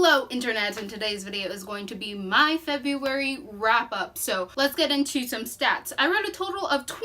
Hello internet, and today's video is going to be my February wrap up. So let's get into some stats. I read a total of 20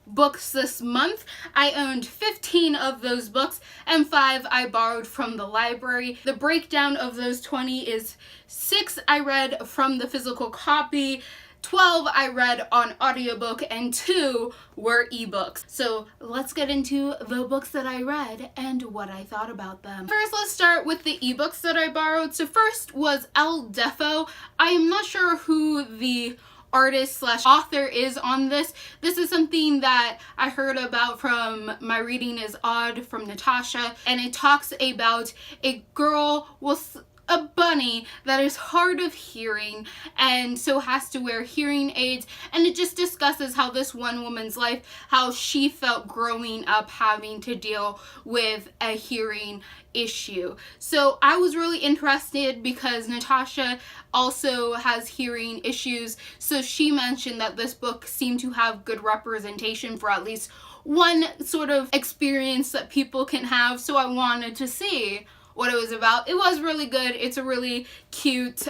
books this month. I owned 15 of those books and 5 I borrowed from the library. The breakdown of those 20 is 6 I read from the physical copy, 12 I read on audiobook, and 2 were ebooks. So let's get into the books that I read and what I thought about them. First, let's start with the ebooks that I borrowed. So first was El Defo. I am not sure who the artist slash author is on this. This is something that I heard about from My Reading is Odd from Natasha, and it talks about a girl with a bunny that is hard of hearing and so has to wear hearing aids, and it just discusses how this one woman's life, how she felt growing up having to deal with a hearing issue. So I was really interested because Natasha also has hearing issues, so she mentioned that this book seemed to have good representation for at least one sort of experience that people can have, so I wanted to see what it was about. It was really good. It's a really cute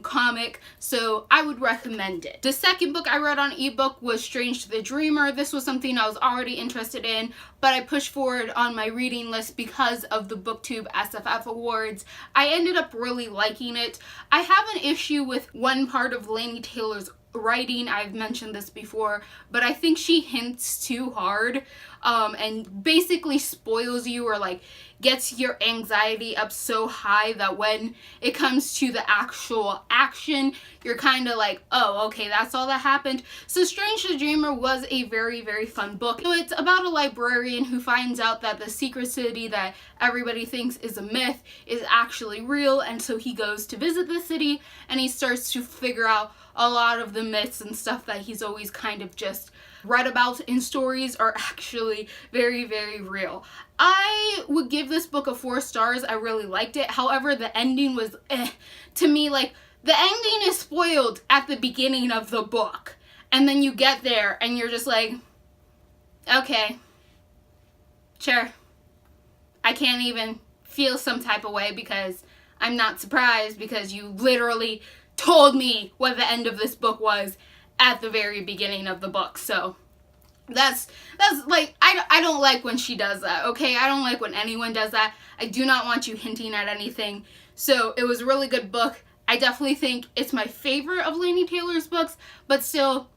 comic, so I would recommend it. The second book I read on ebook was Strange to the Dreamer. This was something I was already interested in, but I pushed forward on my reading list because of the BookTube SFF Awards. I ended up really liking it. I have an issue with one part of Laini Taylor's writing. I've mentioned this before, but I think she hints too hard and basically spoils you, or like gets your anxiety up so high that when it comes to the actual action, you're kind of like, oh, okay, that's all that happened. So Strange to the Dreamer was a very, very fun book. So it's about a librarian who finds out that the secret city that everybody thinks is a myth is actually real, and so he goes to visit the city and he starts to figure out a lot of the myths and stuff that he's always kind of just read about in stories are actually very, very real. I would give this book a 4 stars. I really liked it. However, the ending was to me. Like, the ending is spoiled at the beginning of the book, and then you get there and you're just like, okay, sure. I can't even feel some type of way because I'm not surprised, because you literally told me what the end of this book was at the very beginning of the book. So that's like, I don't like when she does that, okay? I don't like when anyone does that. I do not want you hinting at anything. So it was a really good book. I definitely think it's my favorite of Laini Taylor's books, but still,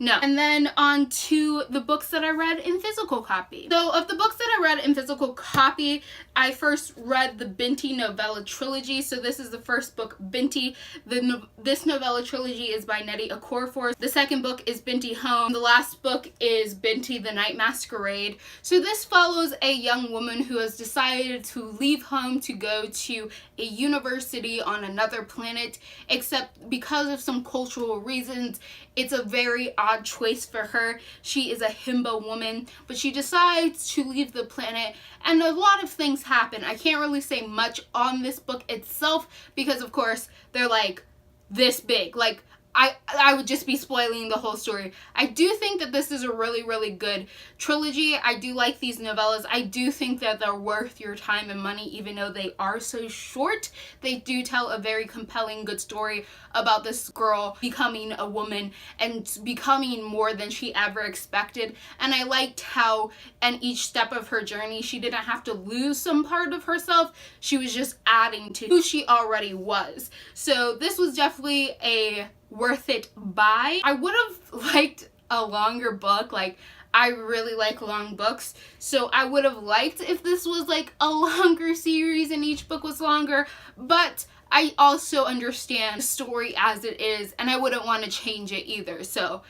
no. And then on to the books that I read in physical copy. So of the books that I read in physical copy, I first read the Binti novella trilogy. So this is the first book, Binti. This novella trilogy is by Nnedi Okorafor. The second book is Binti Home. The last book is Binti the Night Masquerade. So this follows a young woman who has decided to leave home to go to a university on another planet, except because of some cultural reasons, it's a very odd choice for her. She is a himbo woman, but she decides to leave the planet, and a lot of things happen. I can't really say much on this book itself because, of course, they're like this big. Like, I would just be spoiling the whole story. I do think that this is a really, really good trilogy. I do like these novellas. I do think that they're worth your time and money, even though they are so short. They do tell a very compelling, good story about this girl becoming a woman and becoming more than she ever expected. And I liked how in each step of her journey, she didn't have to lose some part of herself. She was just adding to who she already was. So this was definitely a worth it buy. I would have liked a longer book. Like, I really like long books, so I would have liked if this was like a longer series and each book was longer, but I also understand the story as it is, and I wouldn't want to change it either. So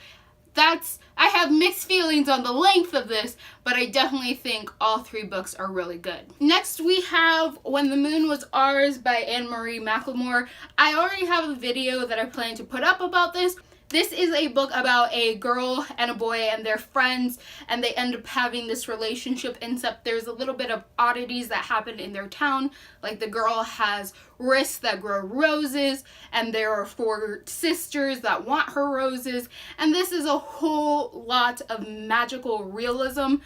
I have mixed feelings on the length of this, but I definitely think all 3 books are really good. Next we have When the Moon Was Ours by Anne-Marie McLemore. I already have a video that I plan to put up about this. This is a book about a girl and a boy and their friends, and they end up having this relationship, except there's a little bit of oddities that happen in their town. Like, the girl has wrists that grow roses, and there are 4 sisters that want her roses, and this is a whole lot of magical realism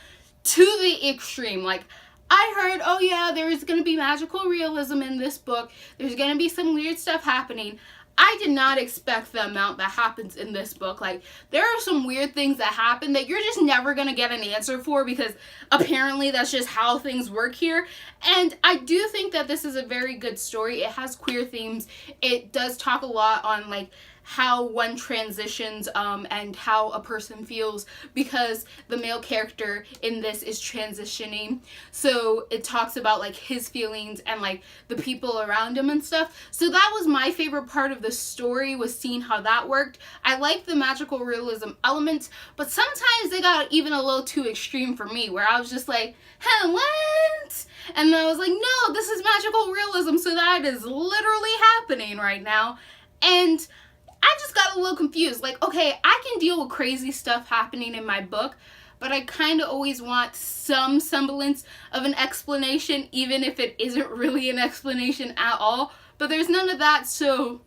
to the extreme. Like, I heard, oh yeah, there's going to be magical realism in this book. There's going to be some weird stuff happening. I did not expect the amount that happens in this book. Like, there are some weird things that happen that you're just never going to get an answer for, because apparently that's just how things work here. And I do think that this is a very good story. It has queer themes. It does talk a lot on, like, how one transitions and how a person feels, because the male character in this is transitioning. So it talks about, like, his feelings and, like, the people around him and stuff. So that was my favorite part of the story, was seeing how that worked. I like the magical realism elements, but sometimes they got even a little too extreme for me, where I was just like, huh, what? And then I was like, no, this is magical realism, so that is literally happening right now. And I just got a little confused. Like, okay, I can deal with crazy stuff happening in my book, but I kind of always want some semblance of an explanation, even if it isn't really an explanation at all. But there's none of that, so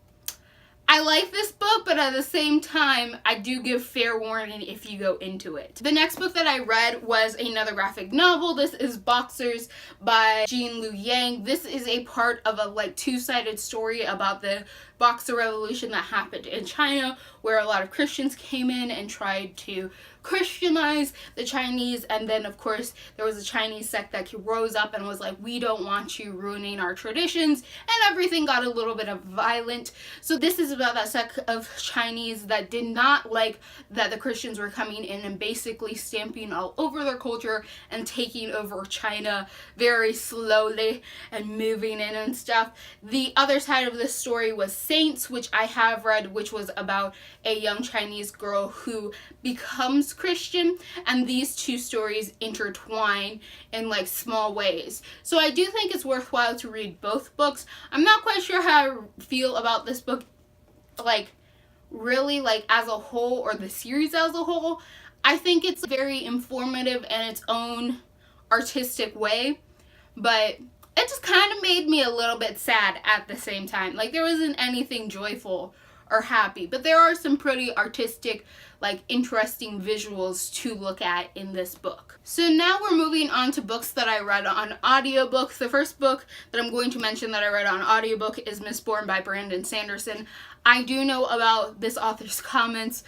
I like this book, but at the same time, I do give fair warning if you go into it. The next book that I read was another graphic novel. This is Boxers by Jean Lu Yang. This is a part of a, like, two-sided story about the Boxer Revolution that happened in China, where a lot of Christians came in and tried to Christianize the Chinese, and then of course there was a Chinese sect that rose up and was like, we don't want you ruining our traditions, and everything got a little bit of violent. So this is about that sect of Chinese that did not like that the Christians were coming in and basically stamping all over their culture and taking over China very slowly and moving in and stuff. The other side of this story was Saints, which I have read, which was about a young Chinese girl who becomes Christian, and these two stories intertwine in, like, small ways. So I do think it's worthwhile to read both books. I'm not quite sure how I feel about this book, like, really, like, as a whole, or the series as a whole. I think it's very informative in its own artistic way, but it just kind of made me a little bit sad at the same time. Like, there wasn't anything joyful or happy, but there are some pretty artistic, like, interesting visuals to look at in this book. So now we're moving on to books that I read on audiobook. The first book that I'm going to mention that I read on audiobook is Mistborn by Brandon Sanderson. I do know about this author's comments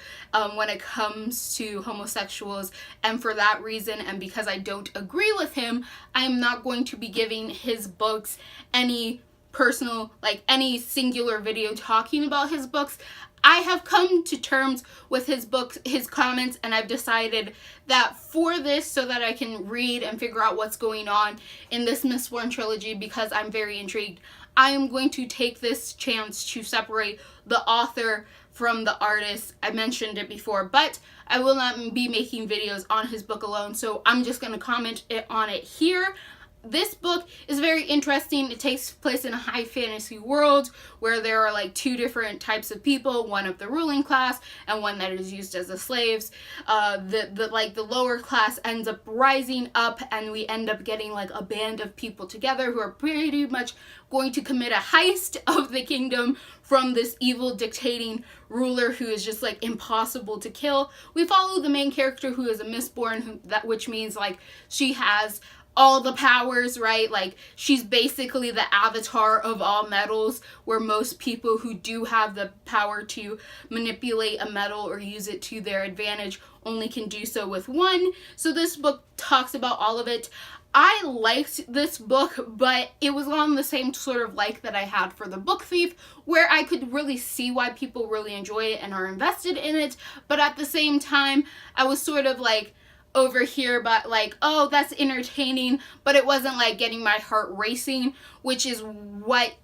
when it comes to homosexuals, and for that reason, and because I don't agree with him, I am not going to be giving his books any personal, like, any singular video talking about his books. I have come to terms with his books, his comments, and I've decided that for this, so that I can read and figure out what's going on in this Mistborn trilogy, because I'm very intrigued, I am going to take this chance to separate the author from the artist. I mentioned it before, but I will not be making videos on his book alone, so I'm just going to comment on it here. This book is very interesting. It takes place in a high fantasy world where there are, like, two different types of people, one of the ruling class and one that is used as the slaves. The lower class ends up rising up, and we end up getting, like, a band of people together who are pretty much going to commit a heist of the kingdom from this evil dictating ruler who is just, like, impossible to kill. We follow the main character, who is a Mistborn, which means, like, she has all the powers, right? Like, she's basically the avatar of all metals, where most people who do have the power to manipulate a metal or use it to their advantage only can do so with one. So this book talks about all of it. I liked this book, but it was on the same sort of like that I had for The Book Thief, where I could really see why people really enjoy it and are invested in it, but at the same time, I was sort of, like, over here, but, like, oh, that's entertaining, but it wasn't, like, getting my heart racing, which is what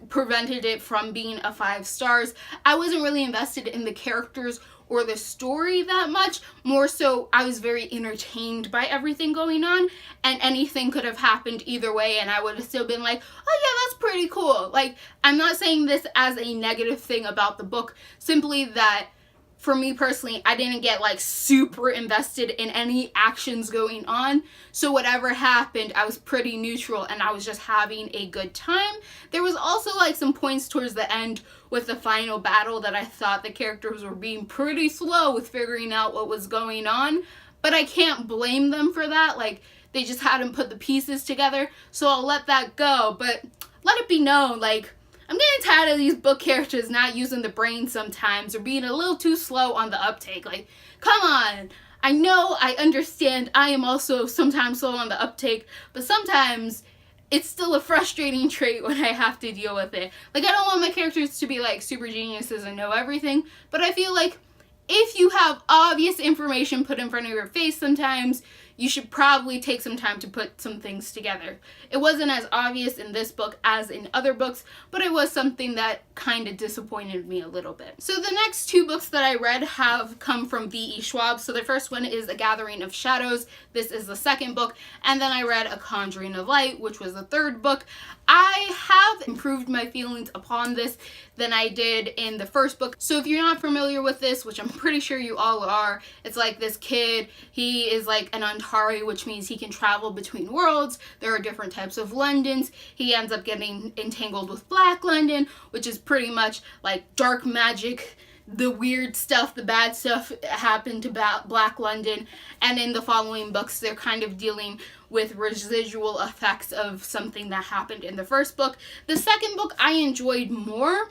prevented it from being a 5 stars. I wasn't really invested in the characters or the story that much. More so, I was very entertained by everything going on, and anything could have happened either way, and I would have still been like, oh yeah, that's pretty cool. Like, I'm not saying this as a negative thing about the book, simply that for me personally, I didn't get, like, super invested in any actions going on. So whatever happened, I was pretty neutral, and I was just having a good time. There was also, like, some points towards the end with the final battle that I thought the characters were being pretty slow with figuring out what was going on. But I can't blame them for that. Like, they just hadn't put the pieces together, so I'll let that go. But let it be known, like, I'm getting tired of these book characters not using the brain sometimes, or being a little too slow on the uptake. Like, come on. I know, I understand, I am also sometimes slow on the uptake, but sometimes it's still a frustrating trait when I have to deal with it. Like, I don't want my characters to be like super geniuses and know everything, but I feel like if you have obvious information put in front of your face sometimes, you should probably take some time to put some things together. It wasn't as obvious in this book as in other books, but it was something that kind of disappointed me a little bit. So the next two books that I read have come from V.E. Schwab. So the first one is A Gathering of Shadows. This is the second book. And then I read A Conjuring of Light, which was the third book. I have improved my feelings upon this than I did in the first book. So if you're not familiar with this, which I'm pretty sure you all are, it's like this kid, he is like an Antari, which means he can travel between worlds. There are different types of Londons. He ends up getting entangled with Black London, which is pretty much like dark magic. The weird stuff, the bad stuff happened to Black London, and in the following books they're kind of dealing with residual effects of something that happened in the first book. The second book I enjoyed more,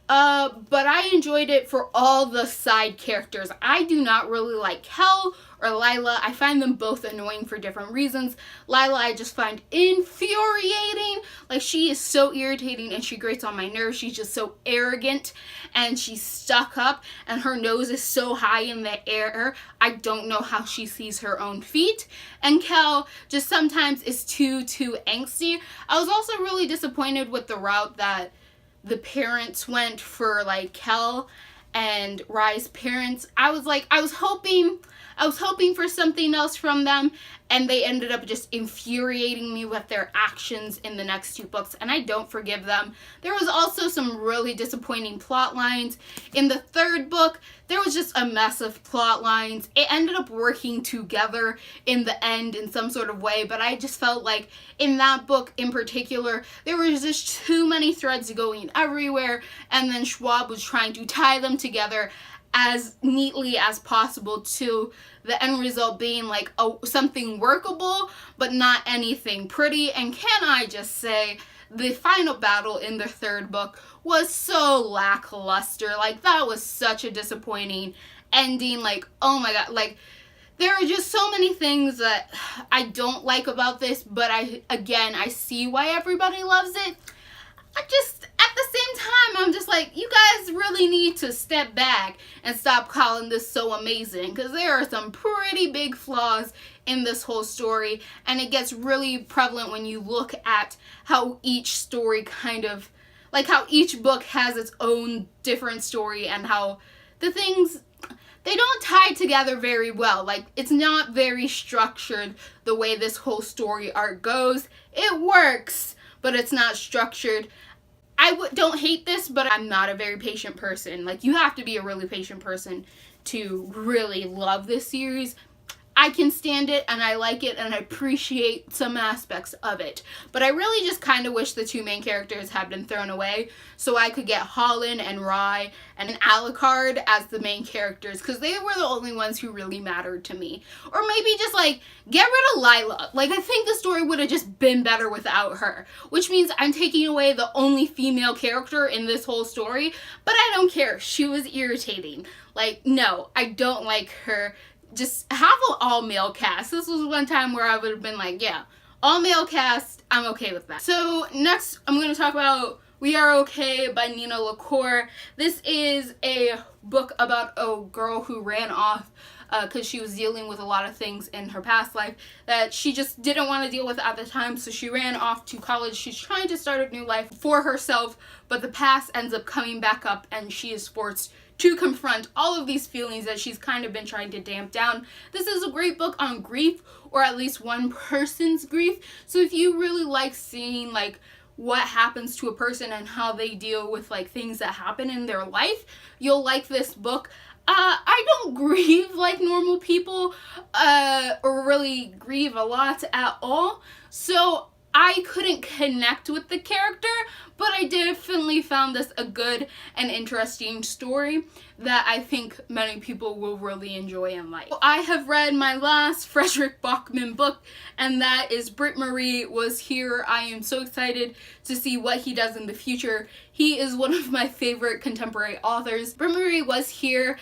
but I enjoyed it for all the side characters. I do not really like Kel or Lila. I find them both annoying for different reasons. Lila I just find infuriating. Like, she is so irritating and she grates on my nerves. She's just so arrogant and she's stuck up and her nose is so high in the air. I don't know how she sees her own feet. And Kel just sometimes is too angsty. I was also really disappointed with the route that the parents went for, like, Kel and Rye's parents. I was hoping for something else from them, and they ended up just infuriating me with their actions in the next two books, and I don't forgive them. There was also some really disappointing plot lines. In the third book, there was just a mess of plot lines. It ended up working together in the end in some sort of way, but I just felt like in that book in particular, there was just too many threads going everywhere, and then Schwab was trying to tie them together as neatly as possible to the end result being like something workable, but not anything pretty. And can I just say, the final battle in the third book was so lackluster. Like, that was such a disappointing ending. Like, oh my god, like, there are just so many things that I don't like about this, but I see why everybody loves it. At the same time, I'm just like, you guys really need to step back and stop calling this so amazing, because there are some pretty big flaws in this whole story, and it gets really prevalent when you look at how each story kind of, like, how each book has its own different story, and how the things, they don't tie together very well. Like, it's not very structured the way this whole story arc goes. It works, but it's not structured. Don't hate this, but I'm not a very patient person. Like, you have to be a really patient person to really love this series. I can stand it, and I like it, and I appreciate some aspects of it. But I really just kind of wish the two main characters had been thrown away so I could get Holland and Rye and Alucard as the main characters, because they were the only ones who really mattered to me. Or maybe just, like, get rid of Lila. Like, I think the story would have just been better without her, which means I'm taking away the only female character in this whole story, but I don't care. She was irritating. Like, no, I don't like her. Just have an all-male cast. This was one time where I would have been like, yeah, all-male cast, I'm okay with that. So next, I'm going to talk about We Are Okay by Nina LaCour. This is a book about a girl who ran off because she was dealing with a lot of things in her past life that she just didn't want to deal with at the time, so she ran off to college. She's trying to start a new life for herself, but the past ends up coming back up, and she is forced to confront all of these feelings that she's kind of been trying to damp down. This is a great book on grief, or at least one person's grief. So if you really like seeing, like, what happens to a person and how they deal with, like, things that happen in their life, you'll like this book. I don't grieve like normal people, or really grieve a lot at all. So I couldn't connect with the character, but I definitely found this a good and interesting story that I think many people will really enjoy and like. I have read my last Frederick Bachman book, and that is Britt Marie Was Here. I am so excited to see what he does in the future. He is one of my favorite contemporary authors. Britt Marie Was Here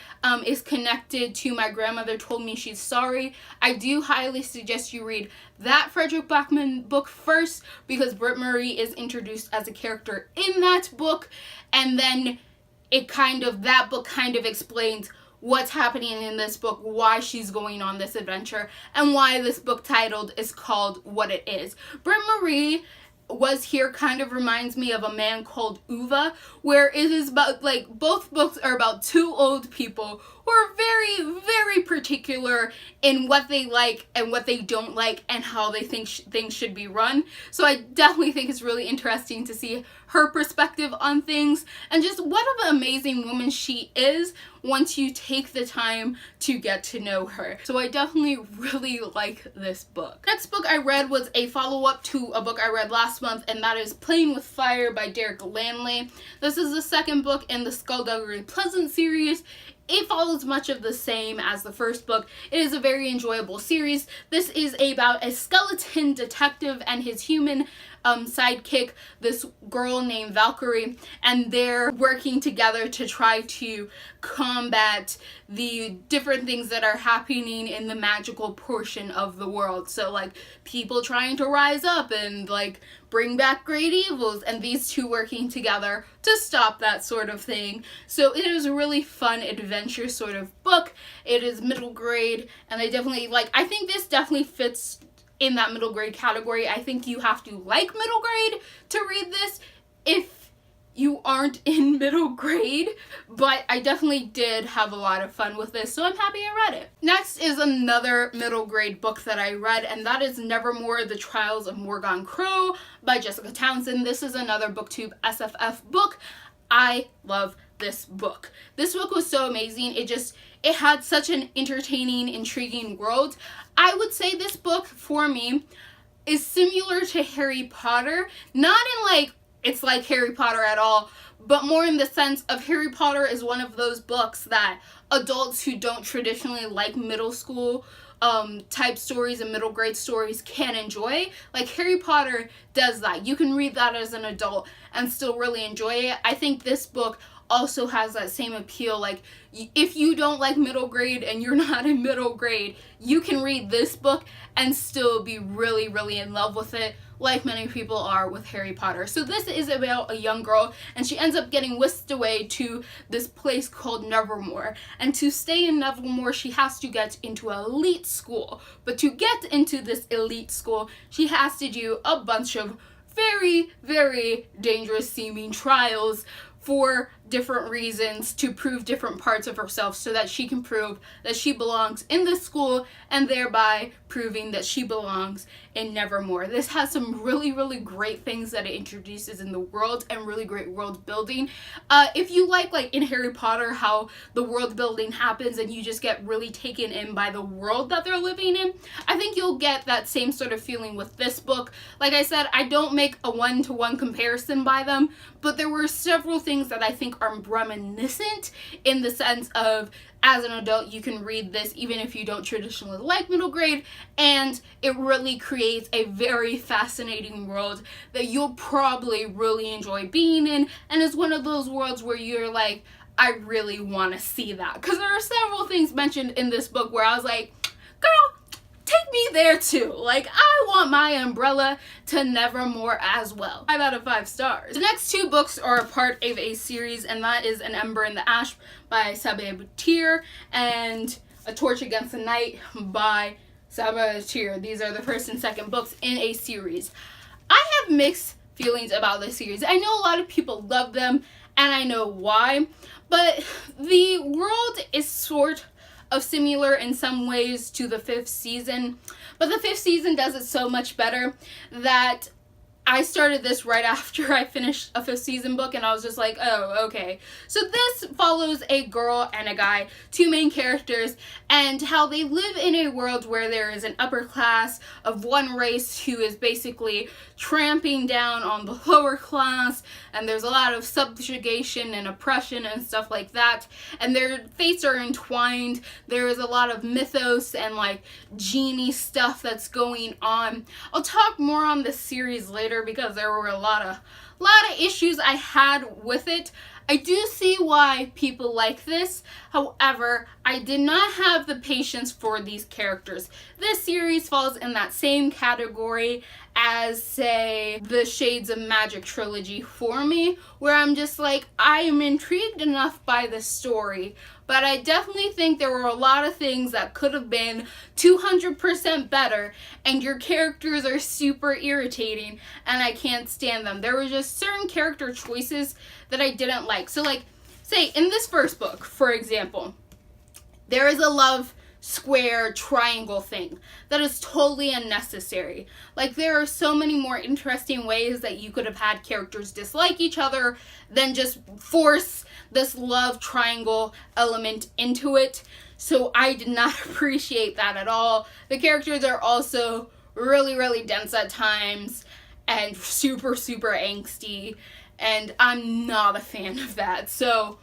is connected to My Grandmother Told Me She's Sorry. I do highly suggest you read that Frederick Bachman book first, because Britt Marie is introduced as a character in that book, and then that book kind of explains what's happening in this book, why she's going on this adventure, and why this book titled is called what it is. Britt Marie Was Here kind of reminds me of A Man Called Uva, where it is about, like, both books are about two old people who are very, very particular in what they like and what they don't like and how they think things should be run. So I definitely think it's really interesting to see her perspective on things, and just what an amazing woman she is once you take the time to get to know her. So I definitely really like this book. Next book I read was a follow-up to a book I read last month, and that is Playing with Fire by Derek Lanley. This is the second book in the Skullduggery Pleasant series. It follows much of the same as the first book. It is a very enjoyable series. This is about a skeleton detective and his human sidekick, this girl named Valkyrie, and they're working together to try to combat the different things that are happening in the magical portion of the world. So, like, people trying to rise up and, like, bring back great evils, and these two working together to stop that sort of thing. So it is a really fun adventure sort of book. It is middle grade, and I think this definitely fits in that middle grade category. I think you have to like middle grade to read this if you aren't in middle grade, but I definitely did have a lot of fun with this, so I'm happy I read it. Next is another middle grade book that I read, and that is Nevermore, The Trials of Morgan Crow by Jessica Townsend. This is another BookTube SFF book. I love this book. This book was so amazing. It had such an entertaining, intriguing world. I would say this book, for me, is similar to Harry Potter. Not in, like, it's like Harry Potter at all, but more in the sense of Harry Potter is one of those books that adults who don't traditionally like middle school type stories and middle grade stories can enjoy. Like, Harry Potter does that. You can read that as an adult and still really enjoy it. I think this book also has that same appeal. Like, if you don't like middle grade and you're not in middle grade, you can read this book and still be really, really in love with it, like many people are with Harry Potter. So this is about a young girl, and she ends up getting whisked away to this place called Nevermore. And to stay in Nevermore, she has to get into an elite school. But to get into this elite school, she has to do a bunch of very, very dangerous seeming trials for different reasons to prove different parts of herself, so that she can prove that she belongs in this school, and thereby proving that she belongs in Nevermore. This has some really, really great things that it introduces in the world, and really great world building. If you like in Harry Potter, how the world building happens and you just get really taken in by the world that they're living in, I think you'll get that same sort of feeling with this book. Like I said, I don't make a one-to-one comparison by them, but there were several things that I think are reminiscent, in the sense of, as an adult, you can read this even if you don't traditionally like middle grade, and it really creates a very fascinating world that you'll probably really enjoy being in, and it's one of those worlds where you're like, I really want to see that. Because there are several things mentioned in this book where I was like, girl, take me there too. Like, I want my umbrella to Nevermore as well. 5 out of 5 stars. The next two books are a part of a series, and that is An Ember in the Ash by Sabaa Butir and A Torch Against the Night by Sabaa Butir. These are the first and second books in a series. I have mixed feelings about this series. I know a lot of people love them, and I know why, but the world is sort of similar in some ways to the 5th season, but the 5th season does it so much better that I started this right after I finished a 5th season book, and I was just like, oh, okay. So this follows a girl and a guy, 2 main characters, and how they live in a world where there is an upper class of one race who is basically tramping down on the lower class, and there's a lot of subjugation and oppression and stuff like that, and their fates are entwined. There is a lot of mythos and like genie stuff that's going on. I'll talk more on this series later because there were a lot of issues I had with it. I do see why people like this. However, I did not have the patience for these characters. This series falls in that same category as, say, the Shades of Magic trilogy for me, where I'm just like, I am intrigued enough by the story, but I definitely think there were a lot of things that could have been 200% better, and your characters are super irritating, and I can't stand them. There were just certain character choices that I didn't like. So, like, say, in this first book, for example, there is a love square triangle thing that is totally unnecessary. Like, there are so many more interesting ways that you could have had characters dislike each other than just force this love triangle element into it. So I did not appreciate that at all. The characters are also really, really dense at times and super, super angsty, and I'm not a fan of that. So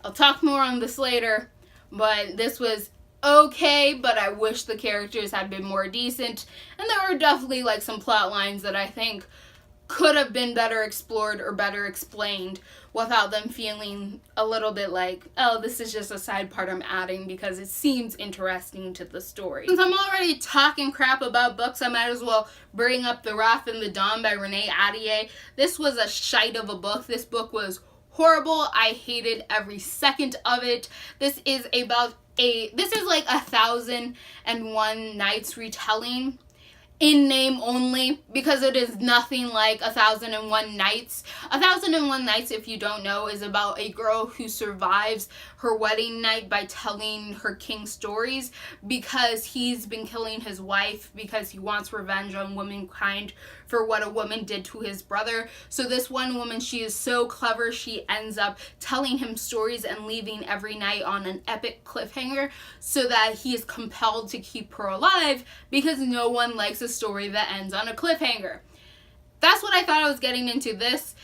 I'll talk more on this later, but this was okay, but I wish the characters had been more decent, and there were definitely like some plot lines that I think could have been better explored or better explained without them feeling a little bit like, oh, this is just a side part I'm adding because it seems interesting to the story. Since I'm already talking crap about books, I might as well bring up The Wrath and the Dawn by Renee Ahdieh. This was a shite of a book. This book was horrible. I hated every second of it. This is about this is like 1,001 Nights retelling in name only, because it is nothing like 1,001 Nights. 1,001 Nights, if you don't know, is about a girl who survives her wedding night by telling her king stories because he's been killing his wife because he wants revenge on womankind for what a woman did to his brother. So this one woman, she is so clever, she ends up telling him stories and leaving every night on an epic cliffhanger so that he is compelled to keep her alive because no one likes a story that ends on a cliffhanger. That's what I thought I was getting into this.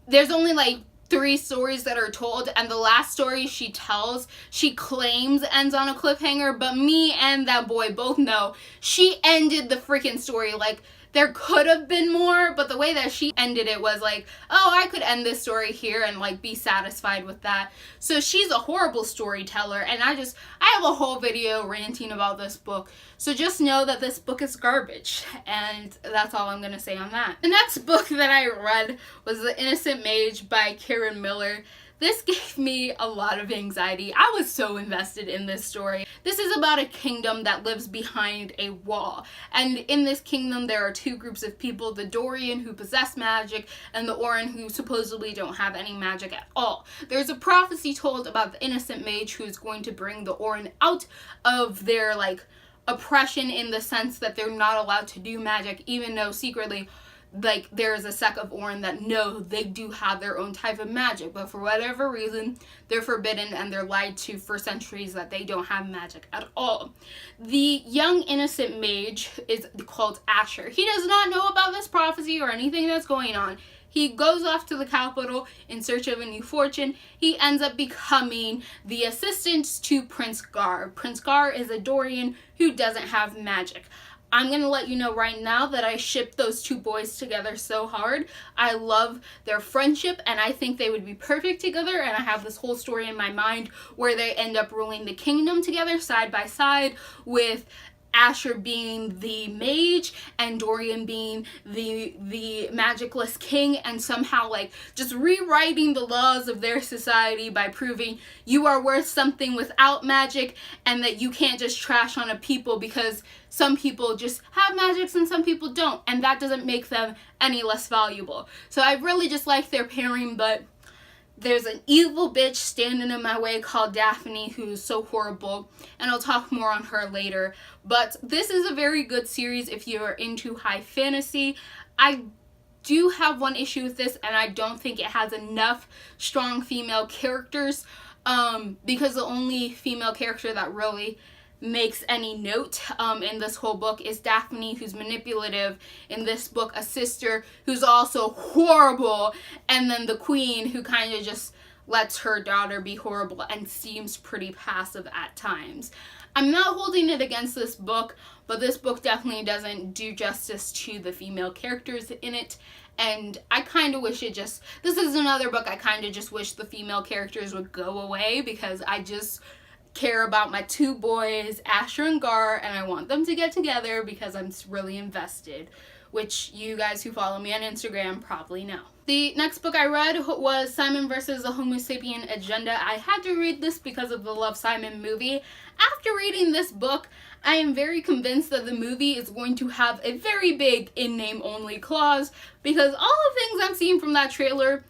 There's only like 3 stories that are told, and the last story she tells, she claims ends on a cliffhanger, but me and that boy both know she ended the freaking story. Like, there could have been more, but the way that she ended it was like, oh, I could end this story here and like be satisfied with that. So she's a horrible storyteller, and I have a whole video ranting about this book. So just know that this book is garbage, and that's all I'm gonna say on that. The next book that I read was The Innocent Mage by Karen Miller. This gave me a lot of anxiety. I was so invested in this story. This is about a kingdom that lives behind a wall. And in this kingdom, there are 2 groups of people, the Dorian who possess magic and the Orin who supposedly don't have any magic at all. There's a prophecy told about the Innocent Mage who's going to bring the Orin out of their like oppression, in the sense that they're not allowed to do magic, even though secretly like there is a sect of Orin that know they do have their own type of magic, but for whatever reason they're forbidden and they're lied to for centuries that they don't have magic at all. The young innocent mage is called Asher. He does not know about this prophecy or anything that's going on. He goes off to the capital in search of a new fortune. He ends up becoming the assistant to Prince Gar. Prince Gar is a Dorian who doesn't have magic. I'm going to let you know right now that I ship those 2 boys together so hard. I love their friendship, and I think they would be perfect together, and I have this whole story in my mind where they end up ruling the kingdom together side by side, with Asher being the mage and Dorian being the magicless king, and somehow like just rewriting the laws of their society by proving you are worth something without magic, and that you can't just trash on a people because some people just have magics and some people don't, and that doesn't make them any less valuable. So I really just like their pairing, but there's an evil bitch standing in my way called Daphne who's so horrible, and I'll talk more on her later. But this is a very good series if you're into high fantasy. I do have one issue with this, and I don't think it has enough strong female characters, because the only female character that really makes any note in this whole book is Daphne, who's manipulative in this book, a sister who's also horrible, and then the queen, who kind of just lets her daughter be horrible and seems pretty passive at times. I'm not holding it against this book, but this book definitely doesn't do justice to the female characters in it, and I kind of wish this is another book I kind of just wish the female characters would go away, because I just care about my two boys, Asher and Gar, and I want them to get together because I'm really invested, which you guys who follow me on Instagram probably know. The next book I read was Simon vs. the Homo Sapien Agenda. I had to read this because of the Love, Simon movie. After reading this book, I am very convinced that the movie is going to have a very big in-name only clause, because all the things I'm seeing from that trailer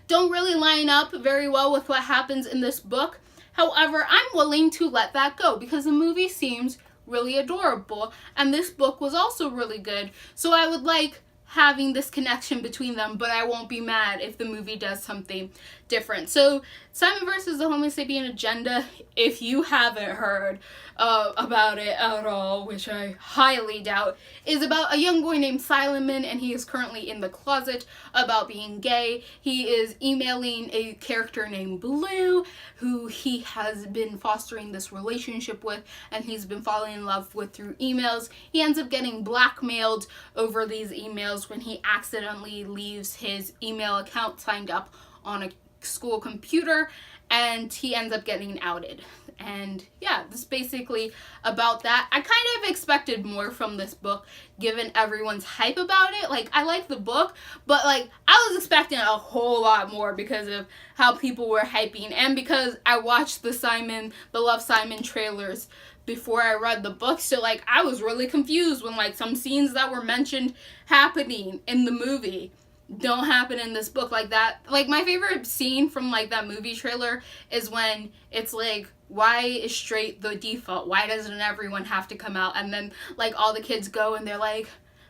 don't really line up very well with what happens in this book. However, I'm willing to let that go because the movie seems really adorable, and this book was also really good, so I would like having this connection between them, but I won't be mad if the movie does something different. So Simon vs. the Homo Sapien Agenda, if you haven't heard about it at all, which I highly doubt, is about a young boy named Simon, and he is currently in the closet about being gay. He is emailing a character named Blue, who he has been fostering this relationship with, and he's been falling in love with through emails. He ends up getting blackmailed over these emails when he accidentally leaves his email account signed up on a school computer, and he ends up getting outed. And yeah, this is basically about that. I kind of expected more from this book given everyone's hype about it. Like, I like the book, but like I was expecting a whole lot more because of how people were hyping, and because I watched the Love, Simon trailers before I read the book, so like I was really confused when like some scenes that were mentioned happening in the movie don't happen in this book. Like that, like my favorite scene from like that movie trailer is when it's like, why is straight the default? Why doesn't everyone have to come out? And then like all the kids go and they're like,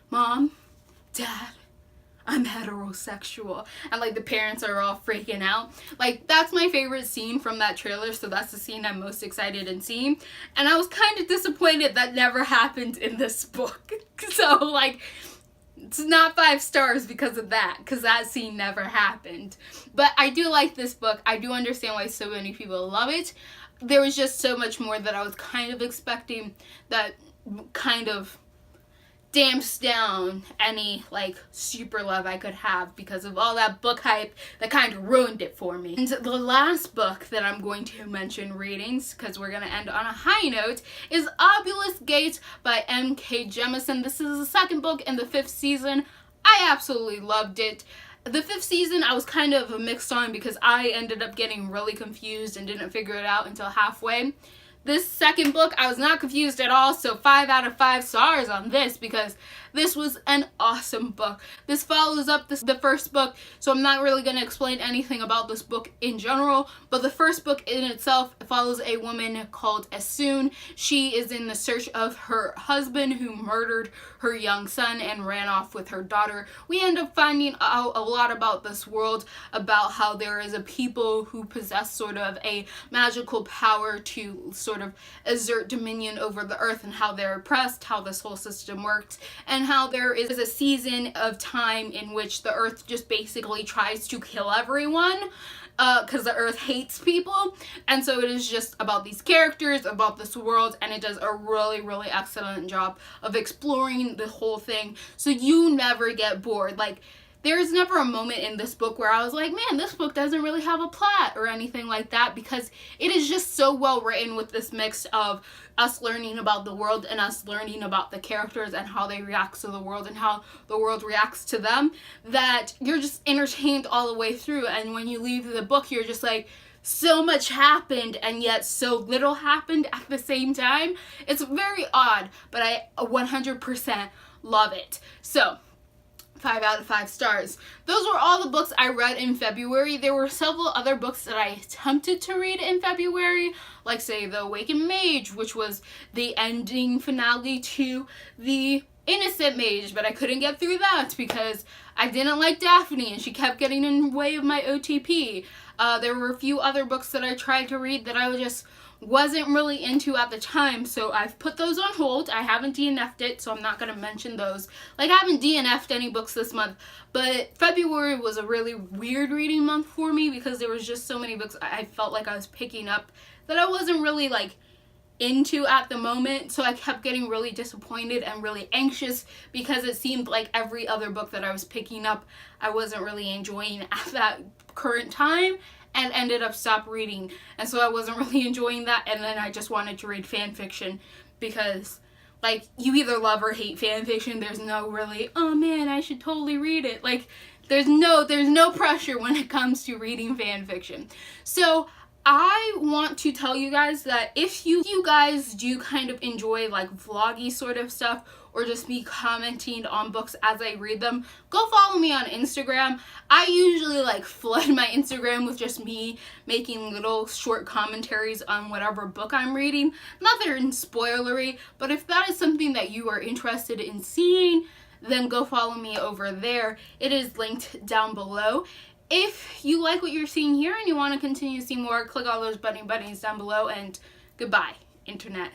Mom, Dad, I'm heterosexual, and like the parents are all freaking out. Like, that's my favorite scene from that trailer, so that's the scene I'm most excited in seeing, and I was kind of disappointed that never happened in this book. So like, it's not 5 stars because of that, because that scene never happened. But I do like this book. I do understand why so many people love it. There was just so much more that I was kind of expecting that kind of damps down any like super love I could have because of all that book hype that kind of ruined it for me. And the last book that I'm going to mention readings, because we're going to end on a high note, is Opulence Gate by M.K. Jemisin. This is the second book in the 5th season. I absolutely loved it. The 5th season I was kind of mixed on because I ended up getting really confused and didn't figure it out until halfway. This second book, I was not confused at all, so 5 out of 5 stars on this because this was an awesome book. This follows up the first book, so I'm not really going to explain anything about this book in general, but the first book in itself follows a woman called Esun. She is in the search of her husband who murdered her young son and ran off with her daughter. We end up finding out a lot about this world, about how there is a people who possess sort of a magical power to sort of exert dominion over the earth, and how they're oppressed, how this whole system works, and how there is a season of time in which the earth just basically tries to kill everyone because the earth hates people. And so it is just about these characters, about this world, and it does a really, really excellent job of exploring the whole thing so you never get bored. Like, there's never a moment in this book where I was like, man, this book doesn't really have a plot or anything like that, because it is just so well written with this mix of us learning about the world and us learning about the characters and how they react to the world and how the world reacts to them, that you're just entertained all the way through. And when you leave the book, you're just like, so much happened and yet so little happened at the same time. It's very odd, but I 100% love it. So 5 out of 5 stars. Those were all the books I read in February. There were several other books that I attempted to read in February, like say The Awakened Mage, which was the ending finale to the Innocent Mage, but I couldn't get through that because I didn't like Daphne and she kept getting in the way of my OTP. There were a few other books that I tried to read that I just wasn't really into at the time, so I've put those on hold. I haven't DNF'd it, so I'm not going to mention those. Like, I haven't DNF'd any books this month, but February was a really weird reading month for me because there was just so many books I felt like I was picking up that I wasn't really, like, into at the moment, so I kept getting really disappointed and really anxious because it seemed like every other book that I was picking up I wasn't really enjoying at that current time, and ended up stop reading, and so I wasn't really enjoying that, and then I just wanted to read fan fiction because, like, you either love or hate fan fiction. There's no really, oh man, I should totally read it. Like, there's no pressure when it comes to reading fan fiction. So I want to tell you guys that if you guys do kind of enjoy like vloggy sort of stuff, or just me commenting on books as I read them, go follow me on Instagram. I usually like flood my Instagram with just me making little short commentaries on whatever book I'm reading. Not that they're spoilery, but if that is something that you are interested in seeing, then go follow me over there. It is linked down below. If you like what you're seeing here and you want to continue to see more, click all those bunnies down below, and goodbye, internet.